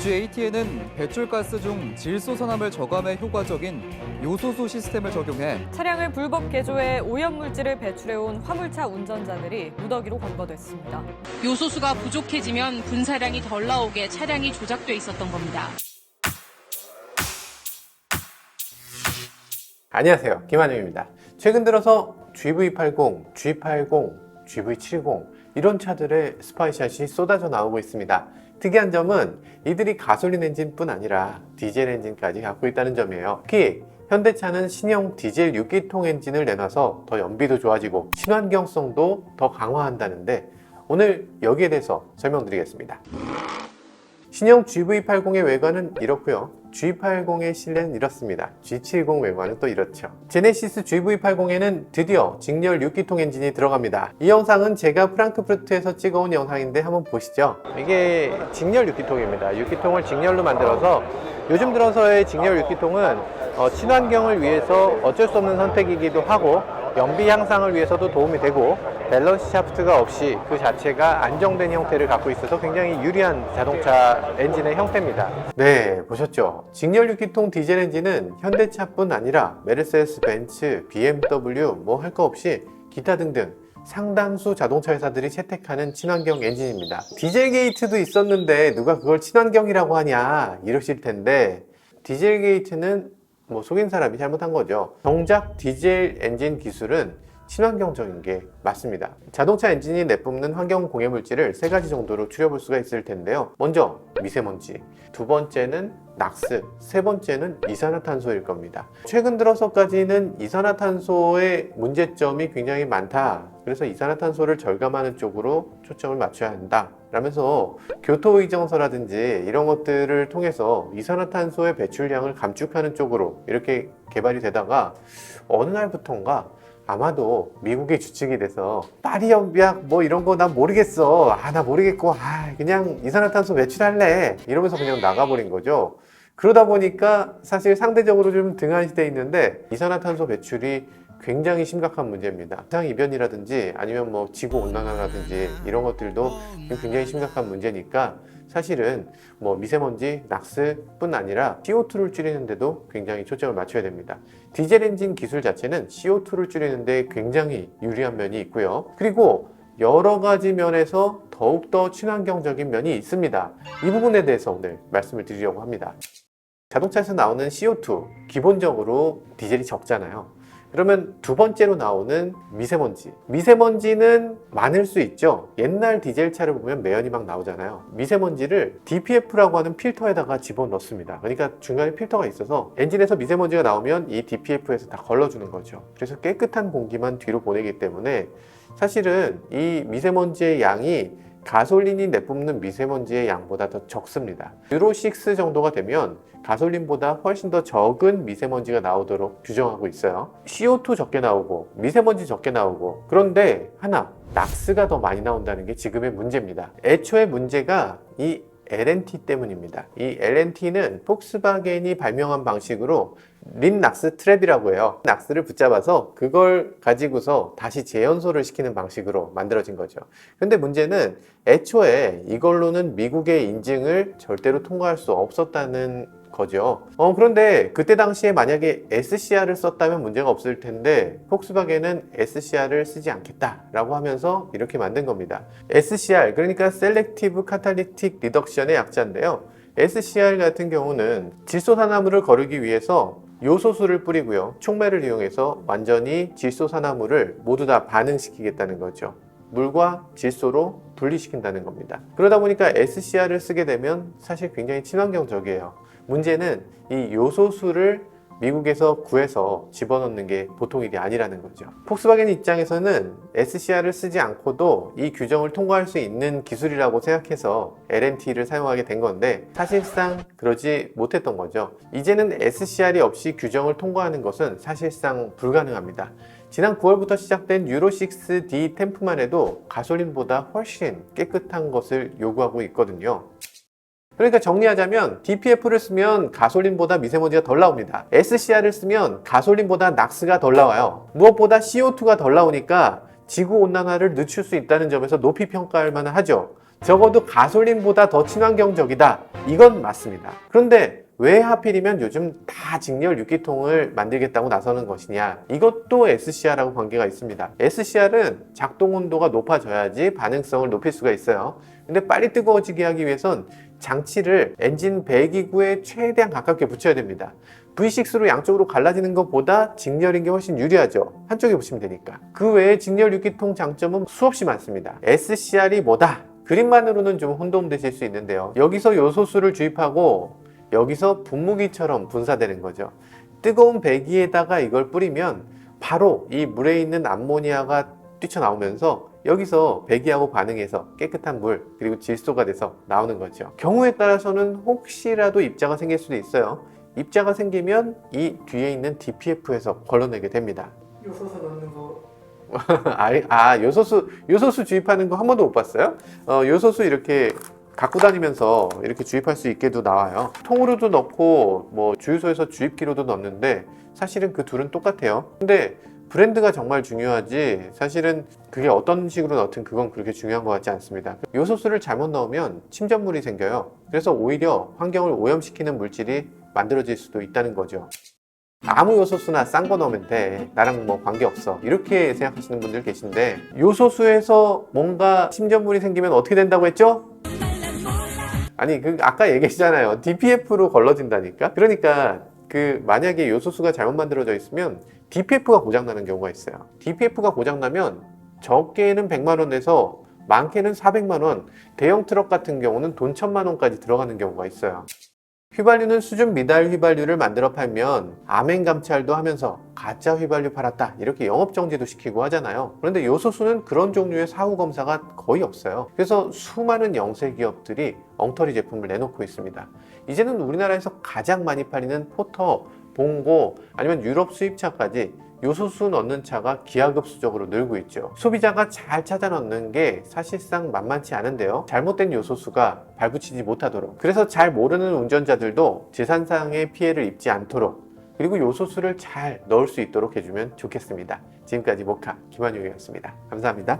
G8에는 배출가스 중 질소선암을 저감해 효과적인 요소수 시스템을 적용해 차량을 불법 개조해 오염물질을 배출해온 화물차 운전자들이 무더기로 검거됐습니다. 요소수가 부족해지면 분사량이 덜 나오게 차량이 조작돼 있었던 겁니다. 안녕하세요, 김한영입니다. 최근 들어서 GV80, G80, GV70 이런 차들의 스파이샷이 쏟아져 나오고 있습니다. 특이한 점은 이들이 가솔린 엔진뿐 아니라 디젤 엔진까지 갖고 있다는 점이에요. 특히 현대차는 신형 디젤 6기통 엔진을 내놔서 더 연비도 좋아지고 친환경성도 더 강화한다는데 오늘 여기에 대해서 설명드리겠습니다. 신형 GV80의 외관은 이렇고요. G80의 실내는 이렇습니다. G70 외관은 또 이렇죠. 제네시스 GV80에는 드디어 직렬 6기통 엔진이 들어갑니다. 이 영상은 제가 프랑크푸르트에서 찍어온 영상인데 한번 보시죠. 이게 직렬 6기통입니다. 6기통을 직렬로 만들어서 요즘 들어서의 직렬 6기통은 친환경을 위해서 어쩔 수 없는 선택이기도 하고 연비 향상을 위해서도 도움이 되고 밸런스 샤프트가 없이 그 자체가 안정된 형태를 갖고 있어서 굉장히 유리한 자동차 엔진의 형태입니다. 네, 보셨죠? 직렬 6기통 디젤 엔진은 현대차뿐 아니라 메르세데스 벤츠, BMW 뭐 할 거 없이 기타 등등 상당수 자동차 회사들이 채택하는 친환경 엔진입니다. 디젤 게이트도 있었는데 누가 그걸 친환경이라고 하냐 이러실 텐데 디젤 게이트는 뭐 속인 사람이 잘못한 거죠. 정작 디젤 엔진 기술은 친환경적인 게 맞습니다. 자동차 엔진이 내뿜는 환경 공해 물질을 세 가지 정도로 추려볼 수가 있을 텐데요. 먼저 미세먼지, 두 번째는 낙스, 세 번째는 이산화탄소일 겁니다. 최근 들어서까지는 이산화탄소의 문제점이 굉장히 많다. 그래서 이산화탄소를 절감하는 쪽으로 초점을 맞춰야 한다. 라면서 교토의정서라든지 이런 것들을 통해서 이산화탄소의 배출량을 감축하는 쪽으로 이렇게 개발이 되다가 어느 날부턴가 아마도 미국의 주축이 돼서 파리 협약 뭐 이런 거 난 모르겠어. 나 모르겠고 그냥 이산화탄소 배출할래 이러면서 그냥 나가버린 거죠. 그러다 보니까 사실 상대적으로 좀 등한시돼 있는데 이산화탄소 배출이 굉장히 심각한 문제입니다. 기상이변이라든지 아니면 뭐 지구온난화라든지 이런 것들도 굉장히 심각한 문제니까 사실은 뭐 미세먼지, 낙스뿐 아니라 CO2를 줄이는데도 굉장히 초점을 맞춰야 됩니다. 디젤 엔진 기술 자체는 CO2를 줄이는데 굉장히 유리한 면이 있고요. 그리고 여러 가지 면에서 더욱더 친환경적인 면이 있습니다. 이 부분에 대해서 오늘 말씀을 드리려고 합니다. 자동차에서 나오는 CO2, 기본적으로 디젤이 적잖아요. 그러면 두 번째로 나오는 미세먼지. 미세먼지는 많을 수 있죠. 옛날 디젤차를 보면 매연이 막 나오잖아요. 미세먼지를 DPF라고 하는 필터에다가 집어넣습니다. 그러니까 중간에 필터가 있어서 엔진에서 미세먼지가 나오면 이 DPF에서 다 걸러주는 거죠. 그래서 깨끗한 공기만 뒤로 보내기 때문에 사실은 이 미세먼지의 양이 가솔린이 내뿜는 미세먼지의 양보다 더 적습니다. 유로6 정도가 되면 가솔린보다 훨씬 더 적은 미세먼지가 나오도록 규정하고 있어요. CO2 적게 나오고 미세먼지 적게 나오고 그런데 하나 낙스가 더 많이 나온다는 게 지금의 문제입니다. 애초에 문제가 이 LNT 때문입니다. 이 LNT는 폭스바겐이 발명한 방식으로 린낙스 트랩이라고 해요. 낙스를 붙잡아서 그걸 가지고서 다시 재연소를 시키는 방식으로 만들어진 거죠. 근데 문제는 애초에 이걸로는 미국의 인증을 절대로 통과할 수 없었다는 거죠. 그런데 그때 당시에 만약에 SCR을 썼다면 문제가 없을 텐데 폭스바겐은 SCR을 쓰지 않겠다라고 하면서 이렇게 만든 겁니다. SCR 그러니까 Selective Catalytic Reduction의 약자인데요. SCR 같은 경우는 질소산화물을 거르기 위해서 요소수를 뿌리고요. 촉매를 이용해서 완전히 질소산화물을 모두 다 반응시키겠다는 거죠. 물과 질소로 분리시킨다는 겁니다. 그러다 보니까 SCR을 쓰게 되면 사실 굉장히 친환경적이에요. 문제는 이 요소수를 미국에서 구해서 집어넣는 게 보통 일이 아니라는 거죠. 폭스바겐 입장에서는 SCR을 쓰지 않고도 이 규정을 통과할 수 있는 기술이라고 생각해서 LNT를 사용하게 된 건데 사실상 그러지 못했던 거죠. 이제는 SCR이 없이 규정을 통과하는 것은 사실상 불가능합니다. 지난 9월부터 시작된 유로6D 템프만 해도 가솔린보다 훨씬 깨끗한 것을 요구하고 있거든요. 그러니까 정리하자면 DPF를 쓰면 가솔린보다 미세먼지가 덜 나옵니다. SCR을 쓰면 가솔린보다 낙스가 덜 나와요. 무엇보다 CO2가 덜 나오니까 지구온난화를 늦출 수 있다는 점에서 높이 평가할 만하죠. 적어도 가솔린보다 더 친환경적이다. 이건 맞습니다. 그런데 왜 하필이면 요즘 다 직렬 유기통을 만들겠다고 나서는 것이냐? 이것도 SCR하고 관계가 있습니다. SCR은 작동 온도가 높아져야지 반응성을 높일 수가 있어요. 근데 빨리 뜨거워지게 하기 위해선 장치를 엔진 배기구에 최대한 가깝게 붙여야 됩니다. V6로 양쪽으로 갈라지는 것보다 직렬인 게 훨씬 유리하죠. 한쪽에 붙이면 되니까. 그 외에 직렬 유기통 장점은 수없이 많습니다. SCR이 뭐다? 그림만으로는 좀 혼동되실 수 있는데요. 여기서 요소수를 주입하고 여기서 분무기처럼 분사되는 거죠. 뜨거운 배기에다가 이걸 뿌리면 바로 이 물에 있는 암모니아가 뛰쳐나오면서 여기서 배기하고 반응해서 깨끗한 물 그리고 질소가 돼서 나오는 거죠. 경우에 따라서는 혹시라도 입자가 생길 수도 있어요. 입자가 생기면 이 뒤에 있는 DPF에서 걸러내게 됩니다. 요소수 넣는 거 요소수 주입하는 거 한 번도 못 봤어요? 요소수 이렇게 갖고 다니면서 이렇게 주입할 수 있게도 나와요. 통으로도 넣고 뭐 주유소에서 주입기로도 넣는데 사실은 그 둘은 똑같아요. 근데 브랜드가 정말 중요하지 사실은 그게 어떤 식으로 넣든 그건 그렇게 중요한 것 같지 않습니다. 요소수를 잘못 넣으면 침전물이 생겨요. 그래서 오히려 환경을 오염시키는 물질이 만들어질 수도 있다는 거죠. 아무 요소수나 싼 거 넣으면 돼. 나랑 뭐 관계없어. 이렇게 생각하시는 분들 계신데 요소수에서 뭔가 침전물이 생기면 어떻게 된다고 했죠? 아니 아까 얘기했잖아요. DPF로 걸러진다니까. 그러니까 만약에 요소수가 잘못 만들어져 있으면 DPF가 고장나는 경우가 있어요. DPF가 고장나면 적게는 100만 원에서 많게는 400만 원, 대형 트럭 같은 경우는 돈 1000만 원까지 들어가는 경우가 있어요. 휘발유는 수준 미달 휘발유를 만들어 팔면 암행 감찰도 하면서 가짜 휘발유 팔았다 이렇게 영업정지도 시키고 하잖아요. 그런데 요소수는 그런 종류의 사후 검사가 거의 없어요. 그래서 수많은 영세 기업들이 엉터리 제품을 내놓고 있습니다. 이제는 우리나라에서 가장 많이 팔리는 포터, 봉고 아니면 유럽 수입차까지 요소수 넣는 차가 기하급수적으로 늘고 있죠. 소비자가 잘 찾아 넣는 게 사실상 만만치 않은데요. 잘못된 요소수가 발붙이지 못하도록, 그래서 잘 모르는 운전자들도 재산상의 피해를 입지 않도록, 그리고 요소수를 잘 넣을 수 있도록 해주면 좋겠습니다. 지금까지 모카 김한용이었습니다. 감사합니다.